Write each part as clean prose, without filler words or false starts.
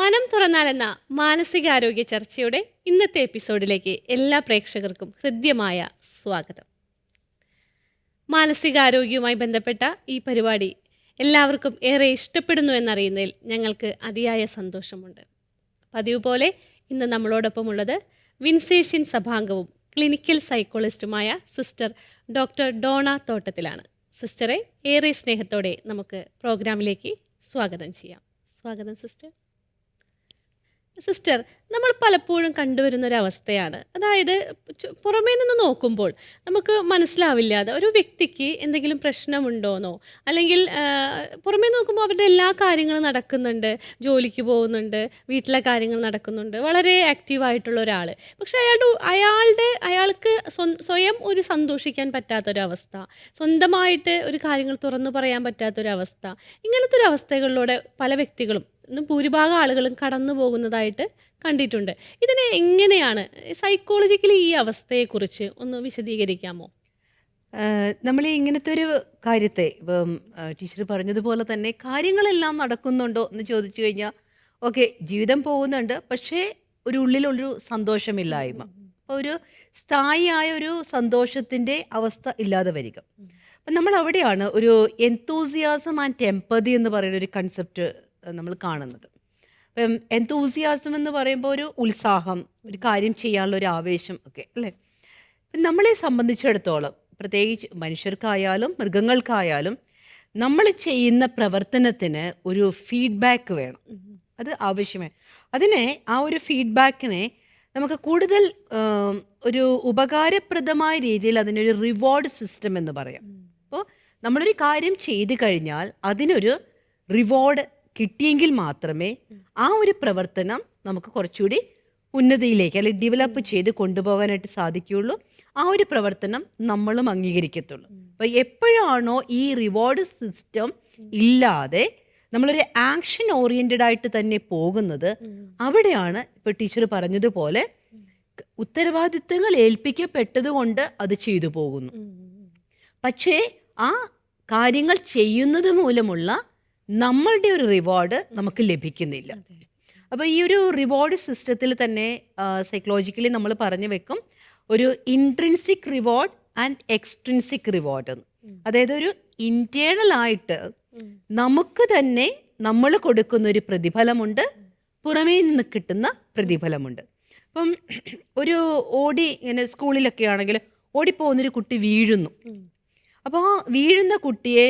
മനം തുറന്നാലെന്ന മാനസികാരോഗ്യ ചർച്ചയുടെ ഇന്നത്തെ എപ്പിസോഡിലേക്ക് എല്ലാ പ്രേക്ഷകർക്കും ഹൃദ്യമായ സ്വാഗതം. മാനസികാരോഗ്യവുമായി ബന്ധപ്പെട്ട ഈ പരിപാടി എല്ലാവർക്കും ഏറെ ഇഷ്ടപ്പെടുന്നു എന്നറിയുന്നതിൽ ഞങ്ങൾക്ക് അതിയായ സന്തോഷമുണ്ട്. പതിവ് പോലെ ഇന്ന് നമ്മളോടൊപ്പമുള്ളത് വിൻസേഷ്യൻ സഭാംഗവും ക്ലിനിക്കൽ സൈക്കോളജിസ്റ്റുമായ സിസ്റ്റർ ഡോക്ടർ ഡോണ തോട്ടത്തിലാണ്. സിസ്റ്ററെ ഏറെ സ്നേഹത്തോടെ നമുക്ക് പ്രോഗ്രാമിലേക്ക് സ്വാഗതം ചെയ്യാം. സ്വാഗതം സിസ്റ്റർ. സിസ്റ്റർ, നമ്മൾ പലപ്പോഴും കണ്ടുവരുന്നൊരവസ്ഥയാണ്, അതായത് പുറമേ നിന്ന് നോക്കുമ്പോൾ നമുക്ക് മനസ്സിലാവില്ലാതെ ഒരു വ്യക്തിക്ക് എന്തെങ്കിലും പ്രശ്നമുണ്ടോയെന്നോ, അല്ലെങ്കിൽ പുറമേ നോക്കുമ്പോൾ അവരുടെ എല്ലാ കാര്യങ്ങളും നടക്കുന്നുണ്ട്, ജോലിക്ക് പോകുന്നുണ്ട്, വീട്ടിലെ കാര്യങ്ങൾ നടക്കുന്നുണ്ട്, വളരെ ആക്റ്റീവായിട്ടുള്ള ഒരാൾ. പക്ഷെ അയാൾക്ക് സ്വയം ഒരു സന്തോഷിക്കാൻ പറ്റാത്തൊരവസ്ഥ, സ്വന്തമായിട്ട് ഒരു കാര്യങ്ങൾ തുറന്നു പറയാൻ പറ്റാത്തൊരവസ്ഥ, ഇങ്ങനത്തെ ഒരു അവസ്ഥകളിലൂടെ പല വ്യക്തികളും ഇന്നും ഭൂരിഭാഗം ആളുകളും കടന്നു പോകുന്നതായിട്ട് കണ്ടിട്ടുണ്ട്. ഇതിനെ എങ്ങനെയാണ് സൈക്കോളജിക്കലി ഈ അവസ്ഥയെക്കുറിച്ച് ഒന്ന് വിശദീകരിക്കാമോ? നമ്മൾ ഇങ്ങനത്തെ ഒരു കാര്യത്തെ ഇപ്പം ടീച്ചർ പറഞ്ഞതുപോലെ തന്നെ കാര്യങ്ങളെല്ലാം നടക്കുന്നുണ്ടോ എന്ന് ചോദിച്ചു കഴിഞ്ഞാൽ ഓക്കെ, ജീവിതം പോകുന്നുണ്ട്, പക്ഷേ ഒരു ഉള്ളിലൊരു സന്തോഷമില്ലായ്മ, അപ്പോൾ ഒരു സ്ഥായിയായ ഒരു സന്തോഷത്തിൻ്റെ അവസ്ഥ ഇല്ലാതെ വരിക. അപ്പം നമ്മൾ അവിടെയാണ് ഒരു എന്തൂസിയാസം ആൻഡ് എംപതി എന്ന് പറയുന്ന ഒരു കൺസെപ്റ്റ് നമ്മൾ കാണുന്നത്. അപ്പം എന്തൂസിയാസം എന്ന് പറയുമ്പോൾ ഒരു ഉത്സാഹം, ഒരു കാര്യം ചെയ്യാനുള്ള ഒരു ആവേശം ഒക്കെ അല്ലേ. നമ്മളെ സംബന്ധിച്ചിടത്തോളം, പ്രത്യേകിച്ച് മനുഷ്യർക്കായാലും മൃഗങ്ങൾക്കായാലും, നമ്മൾ ചെയ്യുന്ന പ്രവർത്തനത്തിന് ഒരു ഫീഡ്ബാക്ക് വേണം, അത് ആവശ്യമാണ്. അതിനെ ആ ഒരു ഫീഡ്ബാക്കിനെ നമുക്ക് കൂടുതൽ ഒരു ഉപകാരപ്രദമായ രീതിയിൽ അതിനൊരു റിവാർഡ് സിസ്റ്റം എന്ന് പറയാം. അപ്പോൾ നമ്മളൊരു കാര്യം ചെയ്തു കഴിഞ്ഞാൽ അതിനൊരു റിവാർഡ് കിട്ടിയെങ്കിൽ മാത്രമേ ആ ഒരു പ്രവർത്തനം നമുക്ക് കുറച്ചുകൂടി ഉന്നതിയിലേക്ക് അല്ലെങ്കിൽ ഡെവലപ്പ് ചെയ്ത് കൊണ്ടുപോകാനായിട്ട് സാധിക്കുകയുള്ളൂ. ആ ഒരു പ്രവർത്തനം നമ്മളും അംഗീകരിക്കത്തുള്ളൂ. അപ്പോൾ എപ്പോഴാണോ ഈ റിവാർഡ് സിസ്റ്റം ഇല്ലാതെ നമ്മളൊരു ആക്ഷൻ ഓറിയൻറ്റഡ് ആയിട്ട് തന്നെ പോകുന്നത്, അവിടെയാണ് ഇപ്പോൾ ടീച്ചർ പറഞ്ഞതുപോലെ ഉത്തരവാദിത്തങ്ങൾ ഏൽപ്പിക്കപ്പെട്ടത് കൊണ്ട് അത് ചെയ്തു പോകുന്നു. പക്ഷേ ആ കാര്യങ്ങൾ ചെയ്യുന്നത് മൂലമുള്ള നമ്മളുടെ ഒരു റിവാർഡ് നമുക്ക് ലഭിക്കുന്നില്ല. അപ്പോൾ ഈ ഒരു റിവാർഡ് സിസ്റ്റത്തിൽ തന്നെ സൈക്കോളജിക്കലി നമ്മൾ പറഞ്ഞു വെക്കും ഒരു intrinsic reward and extrinsic reward എന്ന്. അതായത് ഒരു ഇന്റേണൽ ആയിട്ട് നമുക്ക് തന്നെ നമ്മൾ കൊടുക്കുന്ന ഒരു പ്രതിഫലമുണ്ട്, പുറമേ നിന്ന് കിട്ടുന്ന പ്രതിഫലമുണ്ട്. അപ്പം ഒരു ഇങ്ങനെ സ്കൂളിലൊക്കെ ആണെങ്കിൽ ഓടിപ്പോകുന്നൊരു കുട്ടി വീഴുന്നു. അപ്പോൾ ആ വീഴുന്ന കുട്ടിയെ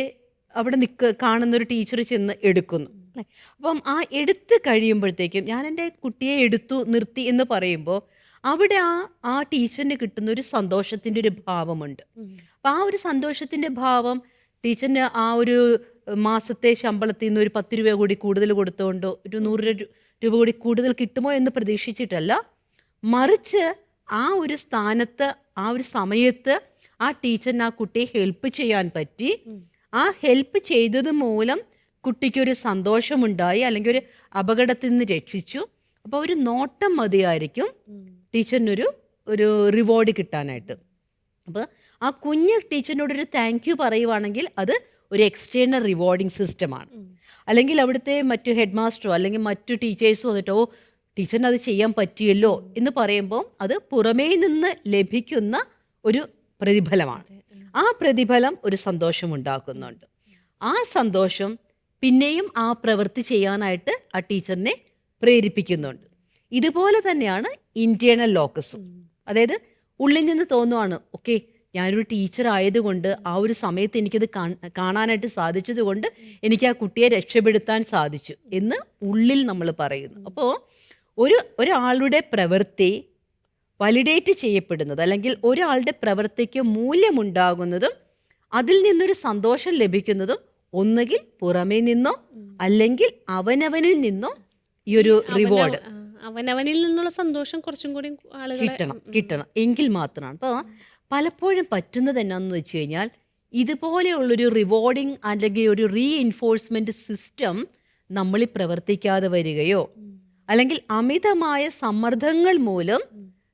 അവിടെ കാണുന്നൊരു ടീച്ചർ ചെന്ന് എടുക്കുന്നു അല്ലേ. അപ്പം ആ എടുത്ത് കഴിയുമ്പോഴത്തേക്കും ഞാൻ എൻ്റെ കുട്ടിയെ നിർത്തി എന്ന് പറയുമ്പോൾ അവിടെ ആ ടീച്ചറിന് കിട്ടുന്ന ഒരു സന്തോഷത്തിൻ്റെ ഒരു ഭാവമുണ്ട്. അപ്പം ആ ഒരു സന്തോഷത്തിൻ്റെ ഭാവം ടീച്ചറിന് ആ ഒരു മാസത്തെ ശമ്പളത്തിൽ നിന്ന് ഒരു 10 രൂപ കൂടി കൂടുതൽ കൊടുത്തുകൊണ്ടോ ഒരു 100 രൂപ കൂടി കൂടുതൽ കിട്ടുമോ എന്ന് പ്രതീക്ഷിച്ചിട്ടല്ല, മറിച്ച് ആ ഒരു സ്ഥാനത്ത് ആ ഒരു സമയത്ത് ആ ടീച്ചറിന് ആ കുട്ടിയെ ഹെൽപ്പ് ചെയ്യാൻ പറ്റി. ആ ഹെൽപ്പ് ചെയ്തത് മൂലം കുട്ടിക്കൊരു സന്തോഷമുണ്ടായി, അല്ലെങ്കിൽ ഒരു അപകടത്തിൽ നിന്ന് രക്ഷിച്ചു. അപ്പോൾ ഒരു നോട്ടം മതിയായിരിക്കും ടീച്ചറിനൊരു റിവാർഡ് കിട്ടാനായിട്ട്. അപ്പോൾ ആ കുഞ്ഞ് ടീച്ചറിനോടൊരു താങ്ക് യു പറയുവാണെങ്കിൽ അത് ഒരു എക്സ്റ്റേണൽ റിവാർഡിങ് സിസ്റ്റമാണ്. അല്ലെങ്കിൽ അവിടുത്തെ മറ്റു ഹെഡ് മാസ്റ്ററോ അല്ലെങ്കിൽ മറ്റു ടീച്ചേഴ്സോ വന്നിട്ടോ ടീച്ചറിന് അത് ചെയ്യാൻ പറ്റിയല്ലോ എന്ന് പറയുമ്പോൾ അത് പുറമേ നിന്ന് ലഭിക്കുന്ന ഒരു പ്രതിഫലമാണ്. ആ പ്രതിഫലം ഒരു സന്തോഷം ഉണ്ടാക്കുന്നുണ്ട്. ആ സന്തോഷം പിന്നെയും ആ പ്രവൃത്തി ചെയ്യാനായിട്ട് ആ ടീച്ചറിനെ പ്രേരിപ്പിക്കുന്നുണ്ട്. ഇതുപോലെ തന്നെയാണ് ഇന്റേണൽ ലോക്കസും. അതായത് ഉള്ളിൽ നിന്ന് തോന്നുവാണ്, ഓക്കെ, ഞാനൊരു ടീച്ചർ ആയതുകൊണ്ട് ആ ഒരു സമയത്ത് എനിക്കത് കാണാനായിട്ട് സാധിച്ചത് കൊണ്ട് എനിക്ക് ആ കുട്ടിയെ രക്ഷപ്പെടുത്താൻ സാധിച്ചു എന്ന് ഉള്ളിൽ നമ്മൾ പറയുന്നു. അപ്പോൾ ഒരാളുടെ പ്രവൃത്തി വാലിഡേറ്റ് ചെയ്യപ്പെടുന്നത്, അല്ലെങ്കിൽ ഒരാളുടെ പ്രവൃത്തിക്ക് മൂല്യമുണ്ടാകുന്നതും അതിൽ നിന്നൊരു സന്തോഷം ലഭിക്കുന്നതും ഒന്നുകിൽ പുറമേ നിന്നോ അല്ലെങ്കിൽ അവനവനിൽ നിന്നോ ഈ ഒരു റിവാർഡ് അവനവനിൽ നിന്നുള്ള സന്തോഷം കുറച്ചും കൂടി കിട്ടണം എങ്കിൽ മാത്രമാണ്. അപ്പോൾ പലപ്പോഴും പറ്റുന്നത് എന്നാന്ന് വെച്ച് കഴിഞ്ഞാൽ ഇതുപോലെയുള്ളൊരു റിവാർഡിങ് അല്ലെങ്കിൽ ഒരു റീഇൻഫോഴ്സ്മെന്റ് സിസ്റ്റം നമ്മളിൽ പ്രവർത്തിക്കാതെ വരികയോ അല്ലെങ്കിൽ അമിതമായ സമ്മർദ്ദങ്ങൾ മൂലം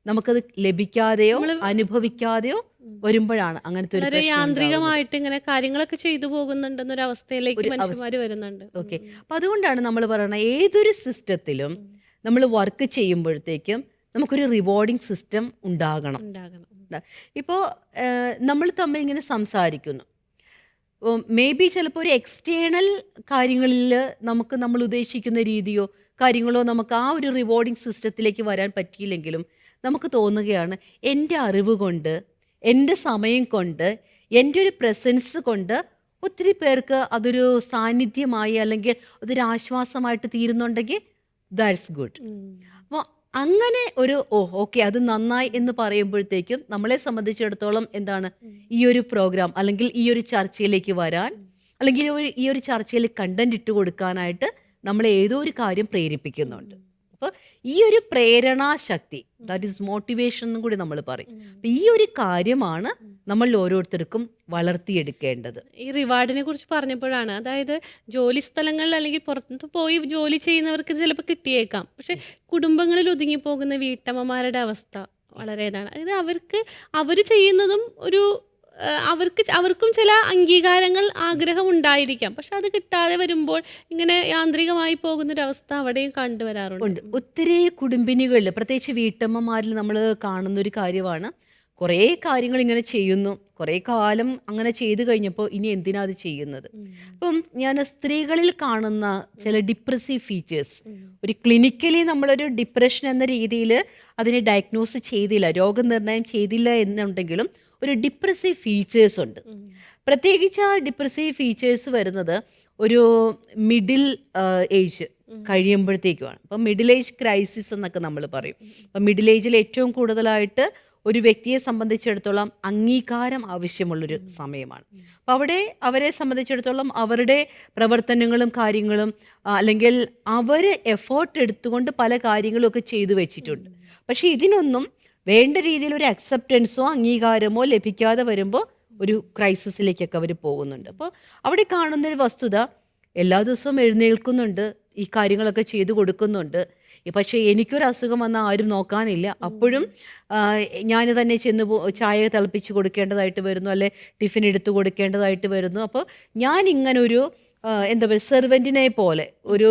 നമുക്കത് ലഭിക്കാതെയോ അനുഭവിക്കാതെയോ വരുമ്പോഴാണ് അങ്ങനത്തെ ഒരു വളരെ പ്രശ്നം ഉണ്ടാവുന്നത്. യാന്ത്രികമായിട്ട് ഇങ്ങനെ കാര്യങ്ങളൊക്കെ ചെയ്തു പോകുന്നുണ്ടെന്നൊരു അവസ്ഥയിലേക്ക് മനുഷ്യന്മാര് വരുന്നുണ്ട്. ഓക്കെ, അപ്പം അതുകൊണ്ടാണ് നമ്മൾ പറയുന്നത് ഏതൊരു സിസ്റ്റത്തിലും നമ്മൾ വർക്ക് ചെയ്യുമ്പോഴത്തേക്കും നമുക്കൊരു റിവാർഡിങ് സിസ്റ്റം ഉണ്ടാകണം. ഉണ്ടാകണം. ഇപ്പോൾ നമ്മൾ തമ്മിൽ ഇങ്ങനെ സംസാരിക്കുന്നു, മേ ബി ചിലപ്പോൾ ഒരു എക്സ്റ്റേണൽ കാര്യങ്ങളിൽ നമുക്ക് നമ്മൾ ഉദ്ദേശിക്കുന്ന രീതിയോ കാര്യങ്ങളോ നമുക്ക് ആ ഒരു റിവാർഡിങ് സിസ്റ്റത്തിലേക്ക് വരാൻ പറ്റിയില്ലെങ്കിലും നമുക്ക് തോന്നുകയാണ് എൻ്റെ അറിവ് കൊണ്ട്, എൻ്റെ സമയം കൊണ്ട്, എൻ്റെ ഒരു പ്രസൻസ് കൊണ്ട് ഒത്തിരി പേർക്ക് അതൊരു സാന്നിധ്യമായി അല്ലെങ്കിൽ അതൊരു ആശ്വാസമായിട്ട് തീരുന്നുണ്ടെങ്കിൽ ദാറ്റ്സ് ഗുഡ്. അപ്പോൾ അങ്ങനെ ഒരു ഓക്കെ അത് നന്നായി എന്ന് പറയുമ്പോഴത്തേക്കും നമ്മളെ സംബന്ധിച്ചിടത്തോളം എന്താണ് ഈ ഒരു പ്രോഗ്രാം അല്ലെങ്കിൽ ഈ ഒരു ചർച്ചയിലേക്ക് വരാൻ അല്ലെങ്കിൽ ഈ ഒരു ചർച്ചയിൽ കണ്ടന്റ് ഇട്ട് കൊടുക്കാനായിട്ട് നമ്മളെ ഏതോ ഒരു കാര്യം പ്രേരിപ്പിക്കുന്നുണ്ട്. അപ്പോൾ ഈ ഒരു പ്രേരണാശക്തി, ദാറ്റ് ഈസ് മോട്ടിവേഷൻ എന്നും കൂടി നമ്മൾ പറയും. അപ്പം ഈ ഒരു കാര്യമാണ് നമ്മൾ ഓരോരുത്തർക്കും വളർത്തിയെടുക്കേണ്ടത്. ഈ റിവാർഡിനെ കുറിച്ച് പറഞ്ഞപ്പോഴാണ്, അതായത് ജോലി സ്ഥലങ്ങളിൽ അല്ലെങ്കിൽ പുറത്ത് പോയി ജോലി ചെയ്യുന്നവർക്ക് ചിലപ്പോൾ കിട്ടിയേക്കാം, പക്ഷെ കുടുംബങ്ങളിൽ ഒതുങ്ങിപ്പോകുന്ന വീട്ടമ്മമാരുടെ അവസ്ഥ വളരെ ഇതാണ്. അതായത് അവർ ചെയ്യുന്നതും ഒരു അവർക്കും ചില അംഗീകാരങ്ങൾ ആഗ്രഹം ഉണ്ടായിരിക്കാം, പക്ഷെ അത് കിട്ടാതെ വരുമ്പോൾ ഇങ്ങനെ യാന്ത്രികമായി പോകുന്നൊരവസ്ഥ അവിടെയും കണ്ടുവരാറുണ്ട്. ഒത്തിരി കുടുംബിനികളിൽ പ്രത്യേകിച്ച് വീട്ടമ്മമാരിൽ നമ്മൾ കാണുന്ന ഒരു കാര്യമാണ്, കുറേ കാര്യങ്ങൾ ഇങ്ങനെ ചെയ്യുന്നു, കുറേ കാലം അങ്ങനെ ചെയ്തു കഴിഞ്ഞപ്പോൾ ഇനി എന്തിനാ അത് ചെയ്യുന്നത്. അപ്പം ഞാൻ സ്ത്രീകളിൽ കാണുന്ന ചില ഡിപ്രസീവ് ഫീച്ചേഴ്സ്, ഒരു ക്ലിനിക്കലി നമ്മളൊരു ഡിപ്രഷൻ എന്ന രീതിയിൽ അതിനെ ഡയഗ്നോസ് ചെയ്തില്ല, രോഗനിർണയം ചെയ്തില്ല എന്നുണ്ടെങ്കിലും ഒരു ഡിപ്രസീവ് ഫീച്ചേഴ്സ് ഉണ്ട്. പ്രത്യേകിച്ച് ആ ഡിപ്രസീവ് ഫീച്ചേഴ്സ് വരുന്നത് ഒരു മിഡിൽ ഏജ് കഴിയുമ്പോഴത്തേക്കുമാണ്. അപ്പം മിഡിൽ ഏജ് ക്രൈസിസ് എന്നൊക്കെ നമ്മൾ പറയും. അപ്പം മിഡിൽ ഏജിൽ ഏറ്റവും കൂടുതലായിട്ട് ഒരു വ്യക്തിയെ സംബന്ധിച്ചിടത്തോളം അംഗീകാരം ആവശ്യമുള്ളൊരു സമയമാണ്. അപ്പം അവിടെ അവരെ സംബന്ധിച്ചിടത്തോളം അവരുടെ പ്രവർത്തനങ്ങളും കാര്യങ്ങളും അല്ലെങ്കിൽ അവർ എഫേർട്ട് എടുത്തുകൊണ്ട് പല കാര്യങ്ങളും ഒക്കെ ചെയ്തു വെച്ചിട്ടുണ്ട്. പക്ഷേ ഇതിനൊന്നും വേണ്ട രീതിയിൽ ഒരു അക്സെപ്റ്റൻസോ അംഗീകാരമോ ലഭിക്കാതെ വരുമ്പോൾ ഒരു ക്രൈസിസിലേക്കൊക്കെ അവർ പോകുന്നുണ്ട്. അപ്പോൾ അവിടെ കാണുന്നൊരു വസ്തുത, എല്ലാ ദിവസവും എഴുന്നേൽക്കുന്നുണ്ട്, ഈ കാര്യങ്ങളൊക്കെ ചെയ്തു കൊടുക്കുന്നുണ്ട്, പക്ഷേ എനിക്കൊരു അസുഖം വന്നാൽ ആരും നോക്കാനില്ല, അപ്പോഴും ഞാൻ തന്നെ ചെന്ന് ചായ തിളപ്പിച്ച് കൊടുക്കേണ്ടതായിട്ട് വരുന്നു, അല്ലെ ടിഫിൻ എടുത്തു കൊടുക്കേണ്ടതായിട്ട് വരുന്നു. അപ്പോൾ ഞാൻ ഇങ്ങനൊരു എന്താ പറയുക സെർവൻറ്റിനെ പോലെ, ഒരു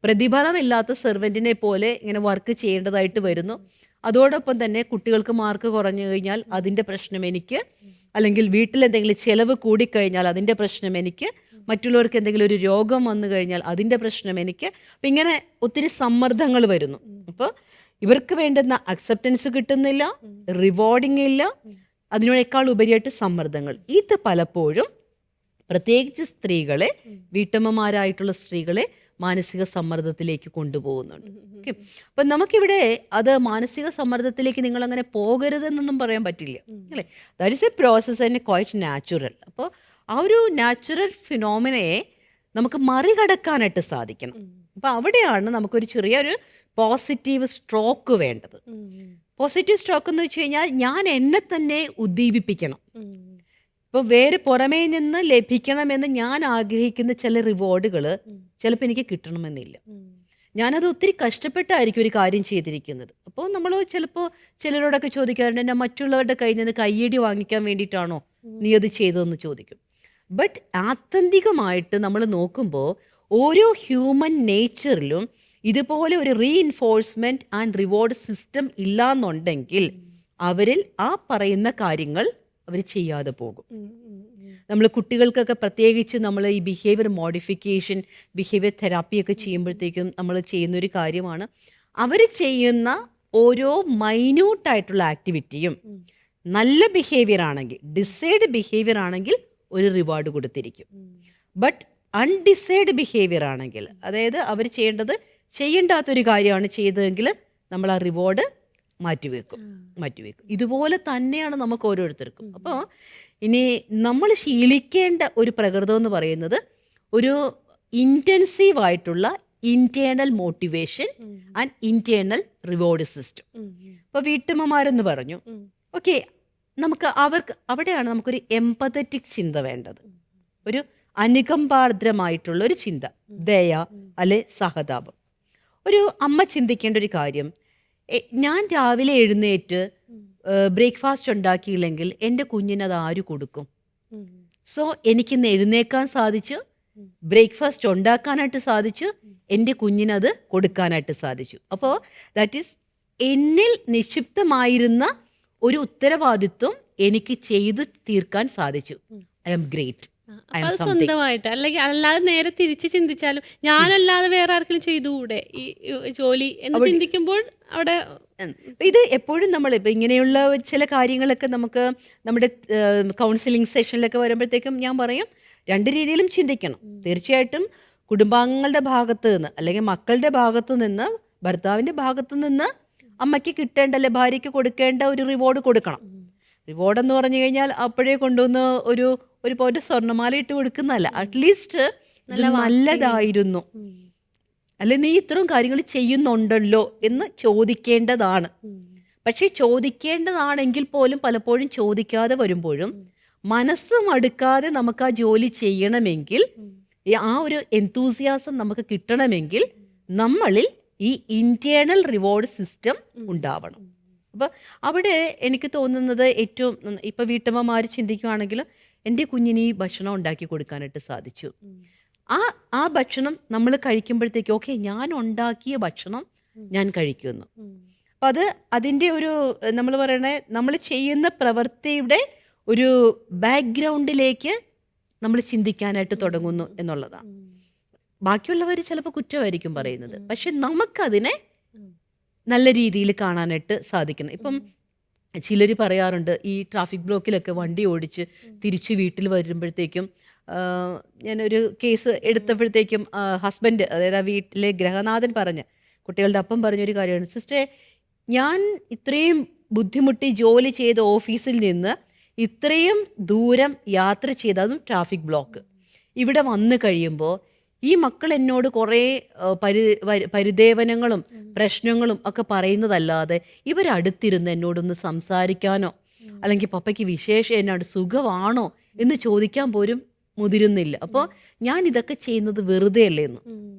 പ്രതിഫലമില്ലാത്ത സെർവൻറ്റിനെ പോലെ ഇങ്ങനെ വർക്ക് ചെയ്യേണ്ടതായിട്ട് വരുന്നു. അതോടൊപ്പം തന്നെ കുട്ടികൾക്ക് മാർക്ക് കുറഞ്ഞു കഴിഞ്ഞാൽ അതിൻ്റെ പ്രശ്നം എനിക്ക്, അല്ലെങ്കിൽ വീട്ടിലെന്തെങ്കിലും ചിലവ് കൂടിക്കഴിഞ്ഞാൽ അതിൻ്റെ പ്രശ്നം എനിക്ക്, മറ്റുള്ളവർക്ക് എന്തെങ്കിലും ഒരു രോഗം വന്നു കഴിഞ്ഞാൽ അതിൻ്റെ പ്രശ്നം എനിക്ക്. അപ്പം ഇങ്ങനെ ഒത്തിരി സമ്മർദ്ദങ്ങൾ വരുന്നു. അപ്പോൾ ഇവർക്ക് വേണ്ടുന്ന അക്സെപ്റ്റൻസ് കിട്ടുന്നില്ല, റിവാർഡിങ് ഇല്ല, അതിനേക്കാൾ ഉപരിയായിട്ട് സമ്മർദ്ദങ്ങൾ. ഇത് പലപ്പോഴും പ്രത്യേകിച്ച് സ്ത്രീകളെ, വീട്ടമ്മമാരായിട്ടുള്ള സ്ത്രീകളെ മാനസിക സമ്മർദ്ദത്തിലേക്ക് കൊണ്ടുപോകുന്നുണ്ട്. ഓക്കെ, അപ്പം നമുക്കിവിടെ അത് മാനസിക സമ്മർദ്ദത്തിലേക്ക് നിങ്ങളങ്ങനെ പോകരുതെന്നൊന്നും പറയാൻ പറ്റില്ല, അല്ലേ? That is A process and quite natural. അപ്പോൾ ആ ഒരു നാച്ചുറൽ ഫിനോമിനയെ നമുക്ക് മറികടക്കാനായിട്ട് സാധിക്കണം. അപ്പം അവിടെയാണ് നമുക്കൊരു ചെറിയൊരു പോസിറ്റീവ് സ്ട്രോക്ക് വേണ്ടത്. പോസിറ്റീവ് സ്ട്രോക്ക് എന്ന് വെച്ച് കഴിഞ്ഞാൽ ഞാൻ എന്നെ തന്നെ ഉദ്ദീപിപ്പിക്കണം. ഇപ്പോൾ വേറെ പുറമേ നിന്ന് ലഭിക്കണമെന്ന് ഞാൻ ആഗ്രഹിക്കുന്ന ചില റിവാർഡുകൾ ചിലപ്പോൾ എനിക്ക് കിട്ടണമെന്നില്ല. ഞാനത് ഒത്തിരി കഷ്ടപ്പെട്ടായിരിക്കും ഒരു കാര്യം ചെയ്തിരിക്കുന്നത്. അപ്പോൾ നമ്മൾ ചിലപ്പോൾ ചിലരോടൊക്കെ ചോദിക്കാറുണ്ട്, എന്നെ മറ്റുള്ളവരുടെ കയ്യിൽ നിന്ന് കയ്യടി വാങ്ങിക്കാൻ വേണ്ടിയിട്ടാണോ നീ അത് ചെയ്തതെന്ന് ചോദിക്കും. ബട്ട് ആത്യന്തികമായിട്ട് നമ്മൾ നോക്കുമ്പോൾ ഓരോ ഹ്യൂമൻ നേച്ചറിലും ഇതുപോലെ ഒരു റീഇൻഫോഴ്സ്മെൻറ്റ് ആൻഡ് റിവാർഡ് സിസ്റ്റം ഇല്ലാന്നുണ്ടെങ്കിൽ അവരിൽ ആ പറയുന്ന കാര്യങ്ങൾ അവർ ചെയ്യാതെ പോകും. നമ്മൾ കുട്ടികൾക്കൊക്കെ പ്രത്യേകിച്ച് നമ്മൾ ഈ ബിഹേവിയർ മോഡിഫിക്കേഷൻ, ബിഹേവിയർ തെറാപ്പിയൊക്കെ ചെയ്യുമ്പോഴത്തേക്കും നമ്മൾ ചെയ്യുന്നൊരു കാര്യമാണ്, അവർ ചെയ്യുന്ന ഓരോ മൈന്യൂട്ടായിട്ടുള്ള ആക്ടിവിറ്റിയും നല്ല ബിഹേവിയർ ആണെങ്കിൽ, ഡിസൈഡ് ബിഹേവിയർ ആണെങ്കിൽ ഒരു റിവാർഡ് കൊടുത്തിരിക്കും. ബട്ട് അൺഡിസൈഡ് ബിഹേവിയർ ആണെങ്കിൽ, അതായത് അവർ ചെയ്യേണ്ടാത്തൊരു കാര്യമാണ് ചെയ്തതെങ്കിൽ നമ്മൾ ആ റിവാർഡ് മാറ്റിവെക്കും. ഇതുപോലെ തന്നെയാണ് നമുക്ക് ഓരോരുത്തർക്കും. അപ്പോൾ ഇനി നമ്മൾ ശീലിക്കേണ്ട ഒരു പ്രകൃതം എന്ന് പറയുന്നത് ഒരു ഇൻറ്റൻസീവായിട്ടുള്ള internal motivation and internal reward system. ഇപ്പോൾ വീട്ടമ്മമാരെന്ന് പറഞ്ഞു, ഓക്കെ, നമുക്ക് അവിടെയാണ് നമുക്കൊരു എംപതറ്റിക് ചിന്ത വേണ്ടത്, ഒരു അനുകമ്പാർദ്രമായിട്ടുള്ള ഒരു ചിന്ത, ദയ അല്ലെ സഹതാപം. ഒരു അമ്മ ചിന്തിക്കേണ്ട ഒരു കാര്യം, ഞാൻ രാവിലെ എഴുന്നേറ്റ് ബ്രേക്ക്ഫാസ്റ്റ് ഉണ്ടാക്കിയില്ലെങ്കിൽ എൻ്റെ കുഞ്ഞിനത് ആര് കൊടുക്കും? സോ എനിക്കിന്ന് എഴുന്നേക്കാൻ സാധിച്ചു, ബ്രേക്ക്ഫാസ്റ്റ് ഉണ്ടാക്കാനായിട്ട് സാധിച്ചു, എൻ്റെ കുഞ്ഞിനത് കൊടുക്കാനായിട്ട് സാധിച്ചു. അപ്പോൾ ദാറ്റ് ഈസ് എന്നിൽ നിക്ഷിപ്തമായിരുന്ന ഒരു ഉത്തരവാദിത്വം എനിക്ക് ചെയ്ത് തീർക്കാൻ സാധിച്ചു. I am great. അപ്പൊ അത് സ്വന്തമായിട്ട്, അല്ലെങ്കിൽ അല്ലാതെ നേരെ തിരിച്ച് ചിന്തിച്ചാലും ഞാനല്ലാതെ വേറെ ആർക്കെങ്കിലും ചെയ്തുകൂടെ ഈ ജോലി എന്ന് ചിന്തിക്കുമ്പോൾ അവിടെ ഇത് എപ്പോഴും നമ്മൾ ഇപ്പം ഇങ്ങനെയുള്ള ചില കാര്യങ്ങളൊക്കെ നമുക്ക് നമ്മുടെ കൗൺസിലിംഗ് സെഷനിലൊക്കെ വരുമ്പോഴത്തേക്കും ഞാൻ പറയും, രണ്ട് രീതിയിലും ചിന്തിക്കണം. തീർച്ചയായിട്ടും കുടുംബാംഗങ്ങളുടെ ഭാഗത്ത് നിന്ന് അല്ലെങ്കിൽ മക്കളുടെ ഭാഗത്ത് നിന്ന്, ഭർത്താവിൻ്റെ ഭാഗത്ത് നിന്ന് അമ്മയ്ക്ക് കിട്ടേണ്ട അല്ലെ ഭാര്യയ്ക്ക് കൊടുക്കേണ്ട ഒരു റിവാർഡ് കൊടുക്കണം. റിവാർഡ് എന്ന് പറഞ്ഞു കഴിഞ്ഞാൽ അപ്പോഴേ കൊണ്ടുവന്ന് ഒരു പോയിട്ട് സ്വർണ്ണമാല ഇട്ട് കൊടുക്കുന്നതല്ല. അറ്റ്ലീസ്റ്റ് ഇത് നല്ലതായിരുന്നു, അല്ലെ നീ ഇത്രയും കാര്യങ്ങൾ ചെയ്യുന്നുണ്ടല്ലോ എന്ന് ചോദിക്കേണ്ടതാണ്. പക്ഷെ ചോദിക്കേണ്ടതാണെങ്കിൽ പോലും പലപ്പോഴും ചോദിക്കാതെ വരുമ്പോഴും മനസ്സ് മടുക്കാതെ നമുക്ക് ആ ജോലി ചെയ്യണമെങ്കിൽ, ആ ഒരു എന്തൂസിയാസം നമുക്ക് കിട്ടണമെങ്കിൽ നമ്മളിൽ ഈ ഇന്റേണൽ റിവാർഡ് സിസ്റ്റം ഉണ്ടാവണം. അപ്പോൾ അവിടെ എനിക്ക് തോന്നുന്നത് ഏറ്റവും ഇപ്പം വീട്ടമ്മമാർ ചിന്തിക്കുകയാണെങ്കിൽ എൻ്റെ കുഞ്ഞിന് ഈ ഭക്ഷണം ഉണ്ടാക്കി കൊടുക്കാനായിട്ട് സാധിച്ചു. ആ ഭക്ഷണം നമ്മൾ കഴിക്കുമ്പോഴത്തേക്ക് ഓക്കെ ഞാൻ ഉണ്ടാക്കിയ ഭക്ഷണം ഞാൻ കഴിക്കുന്നു. അപ്പം അതിൻ്റെ ഒരു നമ്മൾ പറയണേ, നമ്മൾ ചെയ്യുന്ന പ്രവൃത്തിയുടെ ഒരു ബാക്ക്ഗ്രൗണ്ടിലേക്ക് നമ്മൾ ചിന്തിക്കാനായിട്ട് തുടങ്ങുന്നു എന്നുള്ളതാണ്. ബാക്കിയുള്ളവർ ചിലപ്പോൾ കുറ്റമായിരിക്കും പറയുന്നത്, പക്ഷെ നമുക്കതിനെ നല്ല രീതിയിൽ കാണാനായിട്ട് സാധിക്കണം. ഇപ്പം ചിലർ പറയാറുണ്ട്, ഈ ട്രാഫിക് ബ്ലോക്കിലൊക്കെ വണ്ടി ഓടിച്ച് തിരിച്ച് വീട്ടിൽ വരുമ്പോഴത്തേക്കും, ഞാനൊരു കേസ് എടുത്തപ്പോഴത്തേക്കും ഹസ്ബൻഡ്, അതായത് ആ വീട്ടിലെ ഗൃഹനാഥൻ കുട്ടികളുടെ അപ്പം പറഞ്ഞൊരു കാര്യമാണ്, സിസ്റ്ററെ ഞാൻ ഇത്രയും ബുദ്ധിമുട്ടി ജോലി ചെയ്ത ഓഫീസിൽ നിന്ന് ഇത്രയും ദൂരം യാത്ര ചെയ്ത, അതും ട്രാഫിക് ബ്ലോക്ക്, ഇവിടെ വന്നു കഴിയുമ്പോൾ ഈ മക്കൾ എന്നോട് കുറേ പരിദേവനങ്ങളും പ്രശ്നങ്ങളും ഒക്കെ പറയുന്നതല്ലാതെ ഇവരടുത്തിരുന്ന് എന്നോടൊന്ന് സംസാരിക്കാനോ അല്ലെങ്കിൽ പപ്പയ്ക്ക് വിശേഷം എന്നോട് സുഖമാണോ എന്ന് ചോദിക്കാൻ പോലും മുതിരുന്നില്ല. അപ്പോൾ ഞാൻ ഇതൊക്കെ ചെയ്യുന്നത് വെറുതെ അല്ലേന്ന്.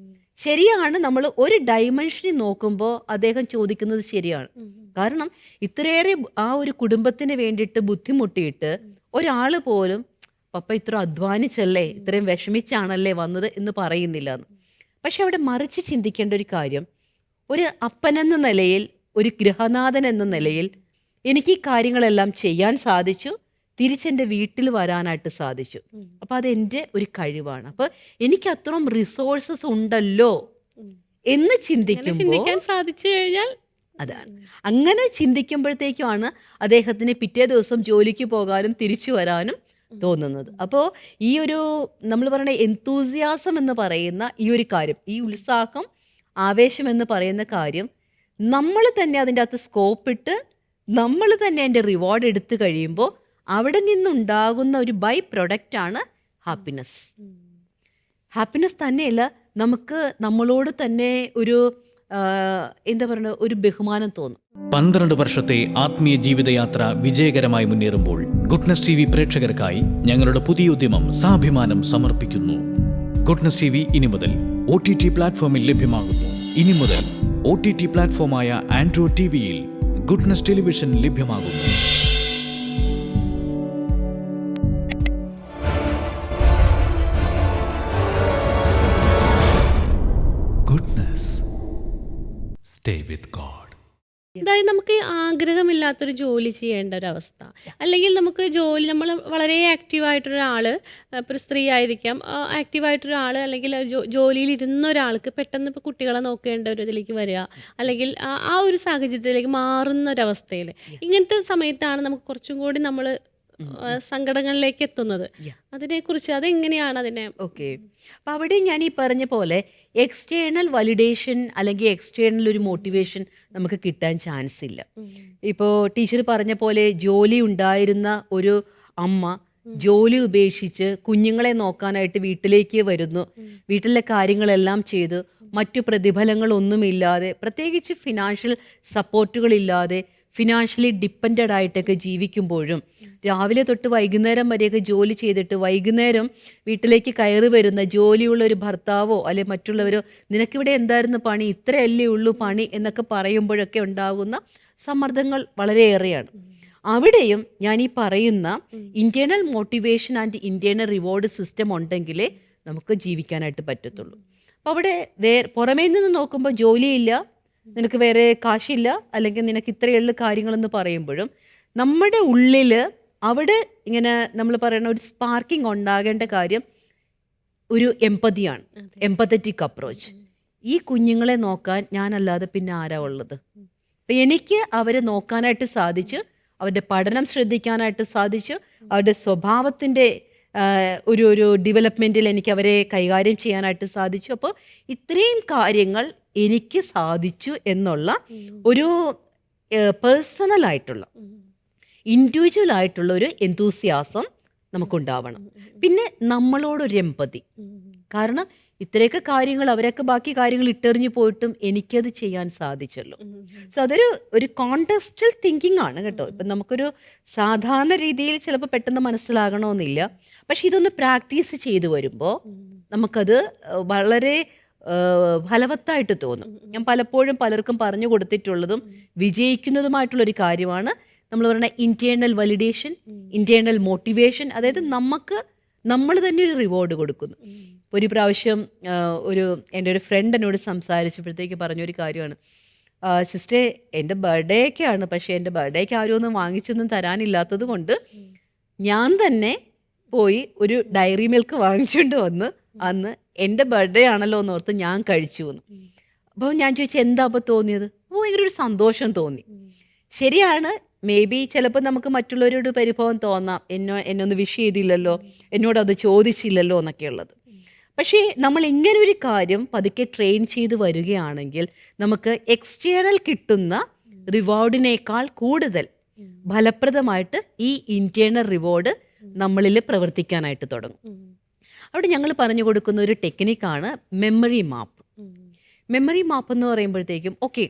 ശരിയാണ്, നമ്മൾ ഒരു ഡൈമെൻഷനിൽ നോക്കുമ്പോൾ അദ്ദേഹം ചോദിക്കുന്നത് ശരിയാണ്. കാരണം ഇത്രയേറെ ആ ഒരു കുടുംബത്തിന് വേണ്ടിയിട്ട് ബുദ്ധിമുട്ടിയിട്ട് ഒരാൾ പോലും പപ്പ ഇത്ര അധ്വാനിച്ചല്ലേ, ഇത്രയും വിഷമിച്ചാണല്ലേ വന്നത് എന്ന് പറയുന്നില്ല എന്ന്. പക്ഷെ അവിടെ മറിച്ച് ചിന്തിക്കേണ്ട ഒരു കാര്യം, ഒരു അപ്പനെന്ന നിലയിൽ, ഒരു ഗൃഹനാഥൻ എന്ന നിലയിൽ എനിക്ക് ഈ കാര്യങ്ങളെല്ലാം ചെയ്യാൻ സാധിച്ചു, തിരിച്ചെൻ്റെ വീട്ടിൽ വരാനായിട്ട് സാധിച്ചു. അപ്പം അതെൻ്റെ ഒരു കഴിവാണ്. അപ്പം എനിക്ക് അത്രയും റിസോഴ്സസ് ഉണ്ടല്ലോ എന്ന് ചിന്തിക്കാൻ സാധിച്ചു കഴിഞ്ഞാൽ അതാണ്. അങ്ങനെ ചിന്തിക്കുമ്പോഴത്തേക്കുമാണ് അദ്ദേഹത്തിന് പിറ്റേ ദിവസം ജോലിക്ക് പോകാനും തിരിച്ചു വരാനും തോന്നുന്നത്. അപ്പോൾ ഈ ഒരു നമ്മൾ പറയുന്ന എന്തൂസിയാസം എന്ന് പറയുന്ന ഈ ഒരു കാര്യം, ഈ ഉത്സാഹം, ആവേശം എന്ന് പറയുന്ന കാര്യം നമ്മൾ തന്നെ അതിൻ്റെ അകത്ത് സ്കോപ്പിട്ട് നമ്മൾ തന്നെ അതിൻ്റെ റിവാർഡ് എടുത്തു കഴിയുമ്പോൾ അവിടെ നിന്നുണ്ടാകുന്ന ഒരു ബൈ പ്രൊഡക്റ്റാണ് ഹാപ്പിനെസ്. ഹാപ്പിനെസ് തന്നെയല്ല, നമുക്ക് നമ്മളോട് തന്നെ ഒരു എന്താ പറയുക, ഒരു ബഹുമാനം തോന്നും. 12 വർഷത്തെ ആത്മീയ ജീവിതയാത്ര വിജയകരമായി മുന്നേറുമ്പോൾ ഗുഡ്നസ് TV പ്രേക്ഷകർക്കായി ഞങ്ങളുടെ പുതിയ ഉദ്യമം സാഭിമാനം സമർപ്പിക്കുന്നു. ഗുഡ്നസ് TV ഇനി മുതൽ OTT പ്ലാറ്റ്ഫോമിൽ ലഭ്യമാകുന്നു. ഇനി മുതൽ OTT പ്ലാറ്റ്ഫോമായ ആൻഡ്രോയിഡ് TVയിൽ ഗുഡ്നസ് ടെലിവിഷൻ ലഭ്യമാകുന്നു. Goodness. Stay with God. അതായത് നമുക്ക് ആഗ്രഹമില്ലാത്തൊരു ജോലി ചെയ്യേണ്ട ഒരു അവസ്ഥ, അല്ലെങ്കിൽ നമുക്ക് ജോലി, നമ്മൾ വളരെ ആക്റ്റീവായിട്ടൊരാൾ, ഇപ്പോൾ ഒരു സ്ത്രീ ആയിരിക്കാം, ആക്റ്റീവായിട്ടൊരാൾ അല്ലെങ്കിൽ ജോലിയിൽ ഇരുന്ന ഒരാൾക്ക് പെട്ടെന്ന് ഇപ്പോൾ കുട്ടികളെ നോക്കേണ്ട ഒരു ഇതിലേക്ക് വരിക, അല്ലെങ്കിൽ ആ ഒരു സാഹചര്യത്തിലേക്ക് മാറുന്ന ഒരവസ്ഥയിൽ, ഇങ്ങനത്തെ സമയത്താണ് നമുക്ക് കുറച്ചും കൂടി നമ്മൾ സങ്കടങ്ങളിലേക്ക് എത്തുന്നത്. അതിനെക്കുറിച്ച് അതെങ്ങനെയാണ് അതിനെ? ഓക്കെ, അപ്പം അവിടെ ഞാൻ ഈ പറഞ്ഞ പോലെ എക്സ്റ്റേണൽ വാലിഡേഷൻ അല്ലെങ്കിൽ എക്സ്റ്റേണൽ ഒരു മോട്ടിവേഷൻ നമുക്ക് കിട്ടാൻ ചാൻസ് ഇല്ല. ഇപ്പോൾ ടീച്ചർ പറഞ്ഞ പോലെ ജോലി ഉണ്ടായിരുന്ന ഒരു അമ്മ ജോലി ഉപേക്ഷിച്ച് കുഞ്ഞുങ്ങളെ നോക്കാനായിട്ട് വീട്ടിലേക്ക് വരുന്നു, വീട്ടിലെ കാര്യങ്ങളെല്ലാം ചെയ്തു, മറ്റു പ്രതിഫലങ്ങളൊന്നുമില്ലാതെ, പ്രത്യേകിച്ച് ഫിനാൻഷ്യൽ സപ്പോർട്ടുകളില്ലാതെ ഫിനാൻഷ്യലി ഡിപ്പെൻഡഡ് ആയിട്ടൊക്കെ ജീവിക്കുമ്പോഴും രാവിലെ തൊട്ട് വൈകുന്നേരം വരെയൊക്കെ ജോലി ചെയ്തിട്ട് വൈകുന്നേരം വീട്ടിലേക്ക് കയറി വരുന്ന ജോലിയുള്ള ഒരു ഭർത്താവോ അല്ലെ മറ്റുള്ളവരോ നിനക്കിവിടെ എന്തായിരുന്നു പണി, ഇത്രയല്ലേ ഉള്ളൂ പണി എന്നൊക്കെ പറയുമ്പോഴൊക്കെ ഉണ്ടാകുന്ന സമ്മർദ്ദങ്ങൾ വളരെയേറെയാണ്. അവിടെയും ഞാൻ ഈ പറയുന്ന internal motivation and internal reward system ഉണ്ടെങ്കിലേ നമുക്ക് ജീവിക്കാനായിട്ട് പറ്റത്തുള്ളൂ. അപ്പോൾ അവിടെ പുറമേ നിന്ന് നോക്കുമ്പോൾ ജോലിയില്ല, നിനക്ക് വേറെ കാശില്ല, അല്ലെങ്കിൽ നിനക്ക് ഇത്രയുള്ള കാര്യങ്ങളെന്ന് പറയുമ്പോഴും നമ്മുടെ ഉള്ളിൽ അവിടെ ഇങ്ങനെ നമ്മൾ പറയുന്ന ഒരു സ്പാർക്കിംഗ് ഉണ്ടാകേണ്ട കാര്യം ഒരു എമ്പതിയാണ്, എമ്പത്തറ്റിക് അപ്രോച്ച്. ഈ കുഞ്ഞുങ്ങളെ നോക്കാൻ ഞാനല്ലാതെ പിന്നെ ആരാ ഉള്ളത്? അപ്പം എനിക്ക് അവരെ നോക്കാനായിട്ട് സാധിച്ചു, അവരുടെ പഠനം ശ്രദ്ധിക്കാനായിട്ട് സാധിച്ചു, അവരുടെ സ്വഭാവത്തിൻ്റെ ഒരു ഡെവലപ്മെൻറ്റിൽ എനിക്ക് അവരെ കൈകാര്യം ചെയ്യാനായിട്ട് സാധിച്ചു. അപ്പോൾ ഇത്രയും കാര്യങ്ങൾ എനിക്ക് സാധിച്ചു എന്നുള്ള ഒരു പേഴ്സണലായിട്ടുള്ള ഇൻഡിവിജ്വൽ ആയിട്ടുള്ള ഒരു എന്തൂസിയാസം നമുക്കുണ്ടാവണം. പിന്നെ നമ്മളോടൊരു എമ്പതി, കാരണം ഇത്രയൊക്കെ കാര്യങ്ങൾ അവരൊക്കെ ബാക്കി കാര്യങ്ങൾ ഇട്ടെറിഞ്ഞു പോയിട്ടും എനിക്കത് ചെയ്യാൻ സാധിച്ചല്ലോ. സോ ഒരു കോണ്ടെക്സ്റ്റൽ തിങ്കിങ് ആണ് കേട്ടോ. ഇപ്പം നമുക്കൊരു സാധാരണ രീതിയിൽ ചിലപ്പോൾ പെട്ടെന്ന് മനസ്സിലാകണമെന്നില്ല, പക്ഷെ ഇതൊന്ന് പ്രാക്ടീസ് ചെയ്തു വരുമ്പോൾ നമുക്കത് വളരെ ഫലവത്തായിട്ട് തോന്നും. ഞാൻ പലപ്പോഴും പലർക്കും പറഞ്ഞു കൊടുത്തിട്ടുള്ളതും വിജയിക്കുന്നതുമായിട്ടുള്ളൊരു കാര്യമാണ് നമ്മൾ പറയുന്ന ഇന്റേണൽ വാലിഡേഷൻ, ഇന്റേണൽ മോട്ടിവേഷൻ. അതായത് നമ്മൾ തന്നെ ഒരു റിവാർഡ് കൊടുക്കുന്നു. ഒരു പ്രാവശ്യം എൻ്റെ ഒരു ഫ്രണ്ട് എന്നോട് സംസാരിച്ചപ്പോഴത്തേക്ക് പറഞ്ഞൊരു കാര്യമാണ്, സിസ്റ്ററെ എൻ്റെ ബർത്ത്ഡേക്കാണ്, പക്ഷേ എൻ്റെ ബർത്ത്ഡേക്ക് ആരും ഒന്നും വാങ്ങിച്ചൊന്നും തരാനില്ലാത്തത് കൊണ്ട് ഞാൻ തന്നെ പോയി ഒരു ഡയറി മിൽക്ക് വാങ്ങിച്ചുകൊണ്ട് വന്ന് അന്ന് എൻ്റെ ബർത്ത്ഡേ ആണല്ലോ എന്ന് ഓർത്ത് ഞാൻ കഴിച്ചു എന്ന്. അപ്പോൾ ഞാൻ ചോദിച്ചു എന്താ അപ്പോൾ തോന്നിയത്? അപ്പോൾ ഭയങ്കര ഒരു സന്തോഷം തോന്നി. ശരിയാണ്, മേ ബി ചിലപ്പോൾ നമുക്ക് മറ്റുള്ളവരോട് പരിഭവം തോന്നാം, എന്നൊന്ന് വിഷ് ചെയ്തില്ലല്ലോ, എന്നോടത് ചോദിച്ചില്ലല്ലോ എന്നൊക്കെ ഉള്ളത്. പക്ഷേ നമ്മൾ ഇങ്ങനെ ഒരു കാര്യം പതുക്കെ ട്രെയിൻ ചെയ്ത് വരികയാണെങ്കിൽ നമുക്ക് എക്സ്റ്റേണൽ കിട്ടുന്ന റിവാർഡിനേക്കാൾ കൂടുതൽ ഫലപ്രദമായിട്ട് ഈ ഇന്റേണൽ റിവാർഡ് നമ്മളിൽ പ്രവർത്തിക്കാനായിട്ട് തുടങ്ങും. അവിടെ ഞങ്ങൾ പറഞ്ഞു കൊടുക്കുന്ന ഒരു ടെക്നിക്കാണ് മെമ്മറി മാപ്പ്. മെമ്മറി മാപ്പ് എന്ന് പറയുമ്പോഴത്തേക്കും ഓക്കെ,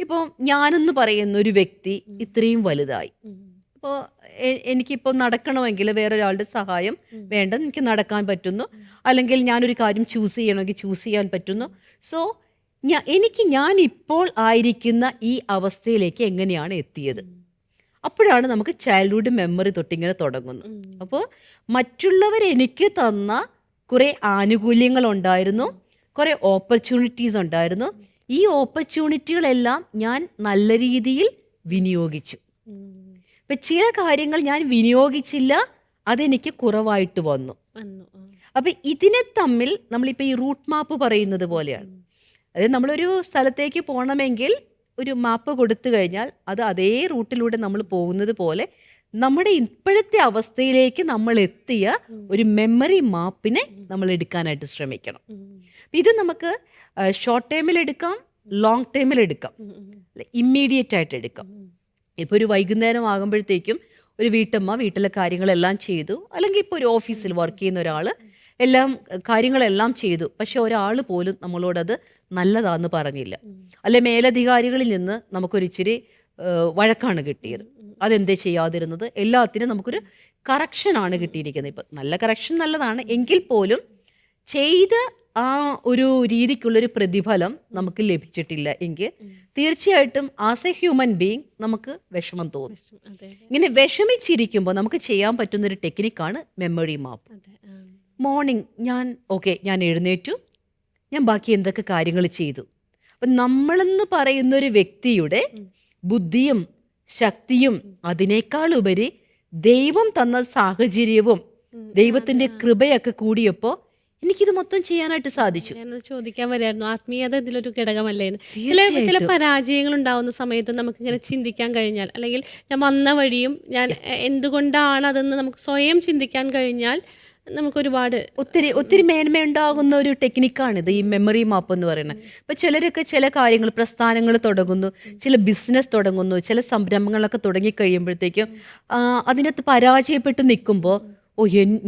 ഇപ്പോൾ ഞാനെന്ന് പറയുന്ന ഒരു വ്യക്തി ഇത്രയും വലുതായി, ഇപ്പോൾ എനിക്കിപ്പോൾ നടക്കണമെങ്കിൽ വേറൊരാളുടെ സഹായം വേണ്ട, എനിക്ക് നടക്കാൻ പറ്റുന്നു, അല്ലെങ്കിൽ ഞാനൊരു കാര്യം ചൂസ് ചെയ്യണമെങ്കിൽ ചൂസ് ചെയ്യാൻ പറ്റുന്നു. സോ ഞാൻ ഇപ്പോൾ ആയിരിക്കുന്ന ഈ അവസ്ഥയിലേക്ക് എങ്ങനെയാണ് എത്തിയത്? അപ്പോഴാണ് നമുക്ക് ചൈൽഡ്ഹുഡ് മെമ്മറി തൊട്ടിങ്ങനെ തുടങ്ങുന്നു. അപ്പോൾ മറ്റുള്ളവർ എനിക്ക് തന്ന കുറേ ആനുകൂല്യങ്ങൾ ഉണ്ടായിരുന്നു, കുറേ ഓപ്പർച്യൂണിറ്റീസ് ഉണ്ടായിരുന്നു. ഈ ഓപ്പർച്യൂണിറ്റികളെല്ലാം ഞാൻ നല്ല രീതിയിൽ വിനിയോഗിച്ചു. ഇപ്പം ചില കാര്യങ്ങൾ ഞാൻ വിനിയോഗിച്ചില്ല, അതെനിക്ക് കുറവായിട്ട് വന്നു. അപ്പം ഇതിനെ തമ്മിൽ നമ്മളിപ്പോൾ ഈ റൂട്ട് മാപ്പ് പറയുന്നത് പോലെയാണ്. അതായത് നമ്മളൊരു സ്ഥലത്തേക്ക് പോകണമെങ്കിൽ ഒരു മാപ്പ് കൊടുത്തു കഴിഞ്ഞാൽ അത് അതേ റൂട്ടിലൂടെ നമ്മൾ പോകുന്നത് പോലെ നമ്മുടെ ഇപ്പോഴത്തെ അവസ്ഥയിലേക്ക് നമ്മൾ എത്തിയ ഒരു മെമ്മറി മാപ്പിനെ നമ്മൾ എടുക്കാനായിട്ട് ശ്രമിക്കണം. ഇത് നമുക്ക് ഷോർട്ട് ടൈമിൽ എടുക്കാം, ലോങ് ടൈമിൽ എടുക്കാം, ഇമ്മീഡിയറ്റ് ആയിട്ട് എടുക്കാം. ഇപ്പോൾ ഒരു വൈകുന്നേരം ആകുമ്പോഴത്തേക്കും ഒരു വീട്ടമ്മ വീട്ടിലെ കാര്യങ്ങളെല്ലാം ചെയ്തു, അല്ലെങ്കിൽ ഇപ്പോൾ ഒരു ഓഫീസിൽ വർക്ക് ചെയ്യുന്ന ഒരാൾ കാര്യങ്ങളെല്ലാം ചെയ്തു, പക്ഷെ ഒരാൾ പോലും നമ്മളോടത് നല്ലതാന്ന് പറഞ്ഞില്ല, അല്ലെ മേലധികാരികളിൽ നിന്ന് നമുക്കൊരിച്ചിരി വഴക്കാണ് കിട്ടിയത്, അതെന്തേ ചെയ്യാതിരുന്നത്, എല്ലാത്തിനും നമുക്കൊരു കറക്ഷനാണ് കിട്ടിയിരിക്കുന്നത്. ഇപ്പം നല്ല കറക്ഷൻ നല്ലതാണ് എങ്കിൽ പോലും ചെയ്ത ആ ഒരു രീതിക്കുള്ളൊരു പ്രതിഫലം നമുക്ക് ലഭിച്ചിട്ടില്ല എങ്കിൽ തീർച്ചയായിട്ടും ആസ് എ ഹ്യൂമൻ ബീയിങ് നമുക്ക് വിഷമം തോന്നും. ഇങ്ങനെ വിഷമിച്ചിരിക്കുമ്പോൾ നമുക്ക് ചെയ്യാൻ പറ്റുന്നൊരു ടെക്നിക്കാണ് മെമ്മറി മാപ്പ്. മോർണിംഗ് ഞാൻ എഴുന്നേറ്റു, ഞാൻ ബാക്കി എന്തൊക്കെ കാര്യങ്ങൾ ചെയ്തു. അപ്പം നമ്മളെന്ന് പറയുന്നൊരു വ്യക്തിയുടെ ബുദ്ധിയും ശക്തിയും അതിനേക്കാൾ ഉപരി ദൈവം തന്ന സാഹചര്യവും ദൈവത്തിൻ്റെ കൃപയൊക്കെ കൂടിയപ്പോൾ എനിക്കിത് മൊത്തം ചെയ്യാനായിട്ട് സാധിച്ചു. ചോദിക്കാൻ വരായിരുന്നു, ആത്മീയത ഇതിലൊരു ഘടകമല്ലേ? ചില പരാജയങ്ങൾ ഉണ്ടാവുന്ന സമയത്ത് നമുക്കിങ്ങനെ ചിന്തിക്കാൻ കഴിഞ്ഞാൽ, അല്ലെങ്കിൽ ഞാൻ വന്ന വഴിയും ഞാൻ എന്തുകൊണ്ടാണ് അതെന്ന് നമുക്ക് സ്വയം ചിന്തിക്കാൻ കഴിഞ്ഞാൽ നമുക്കൊരുപാട് ഒത്തിരി മേന്മയുണ്ടാകുന്ന ഒരു ടെക്നിക്കാണിത്, ഈ മെമ്മറി മാപ്പ് എന്ന് പറയുന്നത്. ഇപ്പം ചിലരൊക്കെ ചില കാര്യങ്ങൾ, പ്രസ്ഥാനങ്ങൾ തുടങ്ങുന്നു, ചില ബിസിനസ് തുടങ്ങുന്നു, ചില സംരംഭങ്ങളൊക്കെ തുടങ്ങിക്കഴിയുമ്പോഴത്തേക്കും അതിനകത്ത് പരാജയപ്പെട്ട് നിൽക്കുമ്പോൾ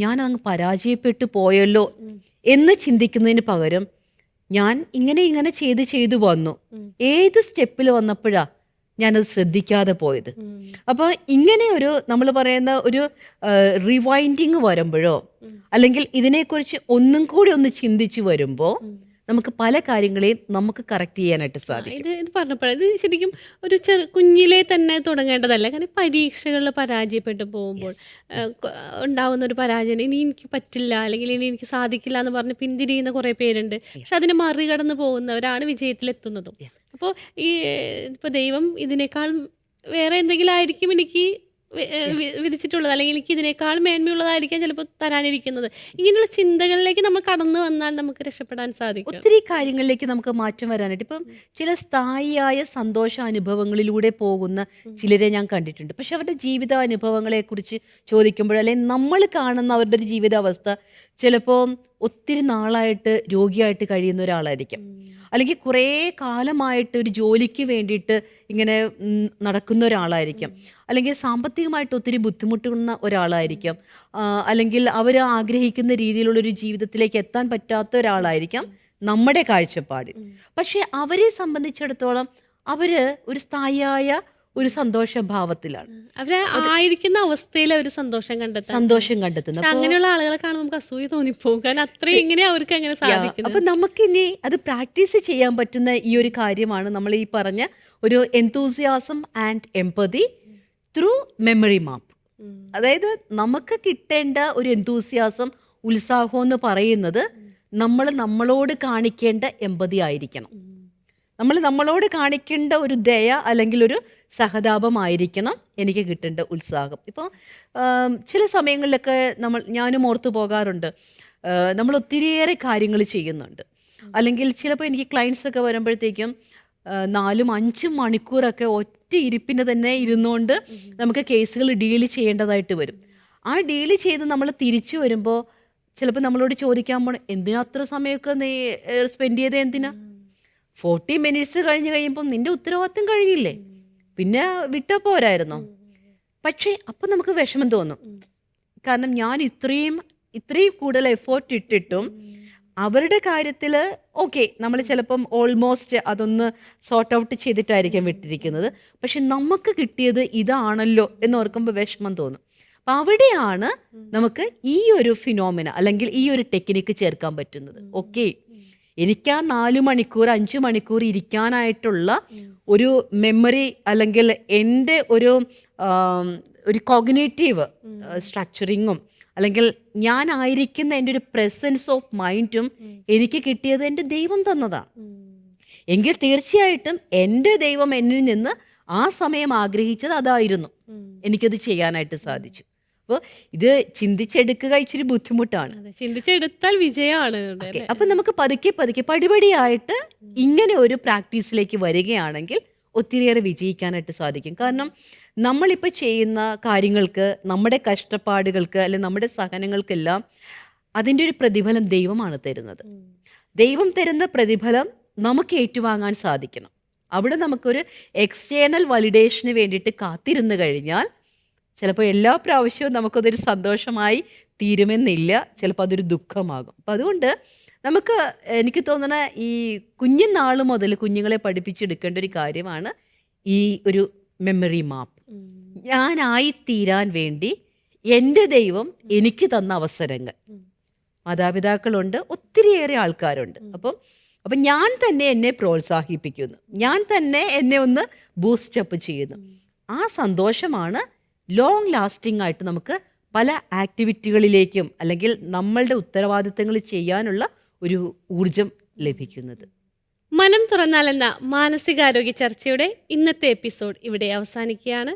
ഞാൻ അങ്ങ് പരാജയപ്പെട്ടു പോയല്ലോ എന്ന് ചിന്തിക്കുന്നതിന് പകരം ഞാൻ ഇങ്ങനെ ചെയ്തു വന്നു, ഏത് സ്റ്റെപ്പിൽ വന്നപ്പോഴാ ഞാനത് ശ്രദ്ധിക്കാതെ പോയത്. അപ്പോൾ ഇങ്ങനെ നമ്മൾ പറയുന്ന ഒരു റിവൈൻഡിങ് വരുമ്പോഴോ അല്ലെങ്കിൽ ഇതിനെക്കുറിച്ച് ഒന്നും കൂടി ഒന്ന് ചിന്തിച്ചു വരുമ്പോൾ നമുക്ക് പല കാര്യങ്ങളെയും നമുക്ക് കറക്റ്റ് ചെയ്യാനായിട്ട് സാധിക്കും. ഇത് പറഞ്ഞപ്പോഴാണ് ഇത് ശരിക്കും ഒരു കുഞ്ഞിലെ തന്നെ തുടങ്ങേണ്ടതല്ല. കാരണം പരീക്ഷകളിൽ പരാജയപ്പെട്ടു പോകുമ്പോൾ ഉണ്ടാവുന്ന ഒരു പരാജയം, ഇനി എനിക്ക് പറ്റില്ല അല്ലെങ്കിൽ ഇനി എനിക്ക് സാധിക്കില്ല എന്ന് പറഞ്ഞ് പിന്തിരിയുന്ന കുറേ പേരുണ്ട്. പക്ഷെ അതിനെ മറികടന്ന് പോകുന്നവരാണ് വിജയത്തിലെത്തുന്നതും. അപ്പോൾ ഇപ്പോൾ ദൈവം ഇതിനേക്കാൾ വേറെ എന്തെങ്കിലും ആയിരിക്കും എനിക്ക് വിധിച്ചിട്ടുള്ളത്, അല്ലെങ്കിൽ എനിക്ക് ഇതിനേക്കാൾ മേന്മയുള്ളതായിരിക്കാം ചിലപ്പോൾ തരാനിരിക്കുന്നത്. ഇങ്ങനെയുള്ള ചിന്തകളിലേക്ക് നമ്മൾ കടന്നു വന്നാൽ നമുക്ക് രക്ഷപ്പെടാൻ സാധിക്കും. ഒത്തിരി കാര്യങ്ങളിലേക്ക് നമുക്ക് മാറ്റം വരാനായിട്ട് ഇപ്പം ചില സ്ഥായിയായ സന്തോഷാനുഭവങ്ങളിലൂടെ പോകുന്ന ചിലരെ ഞാൻ കണ്ടിട്ടുണ്ട്. പക്ഷെ അവരുടെ ജീവിതാനുഭവങ്ങളെ കുറിച്ച് ചോദിക്കുമ്പോൾ, അല്ലെങ്കിൽ നമ്മൾ കാണുന്ന അവരുടെ ഒരു ജീവിതാവസ്ഥ ചിലപ്പോൾ ഒത്തിരി നാളായിട്ട് രോഗിയായിട്ട് കഴിയുന്ന ഒരാളായിരിക്കും, അല്ലെങ്കിൽ കുറേ കാലമായിട്ട് ഒരു ജോലിക്ക് വേണ്ടിയിട്ട് ഇങ്ങനെ നടക്കുന്ന ഒരാളായിരിക്കും, അല്ലെങ്കിൽ സാമ്പത്തികമായിട്ട് ഒത്തിരി ബുദ്ധിമുട്ടുന്ന ഒരാളായിരിക്കും, അല്ലെങ്കിൽ അവർ ആഗ്രഹിക്കുന്ന രീതിയിലുള്ളൊരു ജീവിതത്തിലേക്ക് എത്താൻ പറ്റാത്ത ഒരാളായിരിക്കാം നമ്മുടെ കാഴ്ചപ്പാടിൽ. പക്ഷെ അവരെ സംബന്ധിച്ചിടത്തോളം അവർ ഒരു സ്ഥായിയായ ഒരു സന്തോഷഭാവത്തിലാണ്, അവരെ ആയിരിക്കുന്ന അവസ്ഥയിൽ അവർ സന്തോഷം കണ്ടെത്തുന്നത്. അങ്ങനെയുള്ള ആളുകളെ കാണുമ്പോൾ നമുക്ക് അസൂയ തോന്നിപ്പോകും. കാരണം അത്രയും ഇങ്ങനെ അവർക്ക് അങ്ങനെ സാധിക്കും. അപ്പൊ നമുക്കിനി അത് പ്രാക്ടീസ് ചെയ്യാൻ പറ്റുന്ന ഈ ഒരു കാര്യമാണ് നമ്മൾ ഈ പറഞ്ഞ ഒരു enthusiasm and empathy through memory map. അതായത് നമുക്ക് കിട്ടേണ്ട ഒരു എന്തൂസിയാസം, ഉത്സാഹം എന്ന് പറയുന്നത് നമ്മൾ നമ്മളോട് കാണിക്കേണ്ട എമ്പതി ആയിരിക്കണം. നമ്മളോട് കാണിക്കേണ്ട ഒരു ദയ അല്ലെങ്കിൽ ഒരു സഹതാപമായിരിക്കണം എനിക്ക് കിട്ടേണ്ട ഉത്സാഹം. ഇപ്പോൾ ചില സമയങ്ങളിലൊക്കെ ഞാനും ഓർത്തു പോകാറുണ്ട്, നമ്മൾ ഒത്തിരിയേറെ കാര്യങ്ങൾ ചെയ്യുന്നുണ്ട്, അല്ലെങ്കിൽ ചിലപ്പോൾ എനിക്ക് ക്ലയൻസൊക്കെ വരുമ്പോഴത്തേക്കും 4-5 മണിക്കൂറൊക്കെ ഒറ്റ ഇരിപ്പിന് തന്നെ ഇരുന്നുകൊണ്ട് നമുക്ക് കേസുകൾ ഡീല് ചെയ്യേണ്ടതായിട്ട് വരും. ആ ഡീല് ചെയ്ത് നമ്മൾ തിരിച്ചു വരുമ്പോൾ ചിലപ്പോൾ നമ്മളോട് ചോദിക്കാൻ പോണ, എന്തിനാ അത്ര സമയമൊക്കെ നീ സ്പെൻഡ് ചെയ്തത്, എന്തിനാ 40 മിനിറ്റ്സ് കഴിഞ്ഞ് കഴിയുമ്പോൾ നിന്റെ ഉത്തരവാദിത്തം കഴിഞ്ഞില്ലേ, പിന്നെ വിട്ടാൽ പോരായിരുന്നോ? പക്ഷേ അപ്പം നമുക്ക് വിഷമം തോന്നും. കാരണം ഞാൻ ഇത്രയും കൂടുതൽ എഫേർട്ട് ഇട്ടിട്ടും അവരുടെ കാര്യത്തിൽ ഓക്കെ നമ്മൾ ചിലപ്പം ഓൾമോസ്റ്റ് അതൊന്ന് സോർട്ട് ഔട്ട് ചെയ്തിട്ടായിരിക്കാം വിട്ടിരിക്കുന്നത്. പക്ഷെ നമുക്ക് കിട്ടിയത് ഇതാണല്ലോ എന്നോർക്കുമ്പോൾ വിഷമം തോന്നും. അപ്പം അവിടെയാണ് നമുക്ക് ഈ ഒരു ഫിനോമിന അല്ലെങ്കിൽ ഈ ഒരു ടെക്നിക്ക് ചേർക്കാൻ പറ്റുന്നത്. ഓക്കെ, എനിക്ക് ആ 4 മണിക്കൂർ 5 മണിക്കൂർ ഇരിക്കാനായിട്ടുള്ള ഒരു മെമ്മറി അല്ലെങ്കിൽ എൻ്റെ ഒരു കോഗ്നേറ്റീവ് സ്ട്രക്ചറിങ്ങും അല്ലെങ്കിൽ ഞാനായിരിക്കുന്ന എൻ്റെ ഒരു പ്രസൻസ് ഓഫ് മൈൻഡും എനിക്ക് കിട്ടിയത് എൻ്റെ ദൈവം തന്നതാണ്. എങ്കിൽ തീർച്ചയായിട്ടും എൻ്റെ ദൈവം എന്നിൽ നിന്ന് ആ സമയം ആഗ്രഹിച്ചത് അതായിരുന്നു. എനിക്കത് ചെയ്യാനായിട്ട് സാധിച്ചു. അപ്പോൾ ഇത് ചിന്തിച്ചെടുക്കുക ഇച്ചിരി ബുദ്ധിമുട്ടാണ്. ചിന്തിച്ചെടുത്താൽ വിജയമാണ്. അപ്പൊ നമുക്ക് പതുക്കെ പടിപടിയായിട്ട് ഇങ്ങനെ ഒരു പ്രാക്ടീസിലേക്ക് വരികയാണെങ്കിൽ ഒത്തിരിയേറെ വിജയിക്കാനായിട്ട് സാധിക്കും. കാരണം നമ്മളിപ്പോൾ ചെയ്യുന്ന കാര്യങ്ങൾക്ക്, നമ്മുടെ കഷ്ടപ്പാടുകൾക്ക് അല്ലെങ്കിൽ നമ്മുടെ സഹനങ്ങൾക്കെല്ലാം അതിൻ്റെ ഒരു പ്രതിഫലം ദൈവമാണ് തരുന്നത്. ദൈവം തരുന്ന പ്രതിഫലം നമുക്ക് ഏറ്റുവാങ്ങാൻ സാധിക്കണം. അവിടെ നമുക്കൊരു എക്സ്റ്റേണൽ വാലിഡേഷന് വേണ്ടിയിട്ട് കാത്തിരുന്ന് കഴിഞ്ഞാൽ ചിലപ്പോൾ എല്ലാ പ്രാവശ്യവും നമുക്കതൊരു സന്തോഷമായി തീരുമെന്നില്ല, ചിലപ്പോൾ അതൊരു ദുഃഖമാകും. അപ്പം അതുകൊണ്ട് എനിക്ക് തോന്നുന്ന ഈ കുഞ്ഞുനാൾ മുതൽ കുഞ്ഞുങ്ങളെ പഠിപ്പിച്ചെടുക്കേണ്ട ഒരു കാര്യമാണ് ഈ ഒരു മെമ്മറി മാപ്പ്. ഞാനായിത്തീരാൻ വേണ്ടി എൻ്റെ ദൈവം എനിക്ക് തന്ന അവസരങ്ങൾ, മാതാപിതാക്കളുണ്ട്, ഒത്തിരിയേറെ ആൾക്കാരുണ്ട്. അപ്പം ഞാൻ തന്നെ എന്നെ പ്രോത്സാഹിപ്പിക്കുന്നു, ഞാൻ തന്നെ എന്നെ ഒന്ന് ബൂസ്റ്റപ്പ് ചെയ്യുന്നു. ആ സന്തോഷമാണ് ലോങ് ലാസ്റ്റിംഗ് ആയിട്ട് നമുക്ക് പല ആക്ടിവിറ്റികളിലേക്കും അല്ലെങ്കിൽ നമ്മളുടെ ഉത്തരവാദിത്തങ്ങൾ ചെയ്യാനുള്ള ഒരു ഊർജം ലഭിക്കുന്നത്. മനം തുറന്നാലെന്ന മാനസികാരോഗ്യ ചർച്ചയുടെ ഇന്നത്തെ എപ്പിസോഡ് ഇവിടെ അവസാനിക്കുകയാണ്.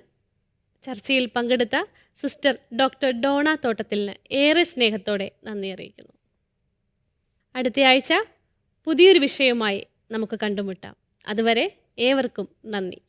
ചർച്ചയിൽ പങ്കെടുത്ത സിസ്റ്റർ ഡോക്ടർ ഡോണ തോട്ടത്തിലിന് ഏറെ സ്നേഹത്തോടെ നന്ദി അറിയിക്കുന്നു. അടുത്ത ആഴ്ച പുതിയൊരു വിഷയവുമായി നമുക്ക് കണ്ടുമുട്ടാം. അതുവരെ ഏവർക്കും നന്ദി.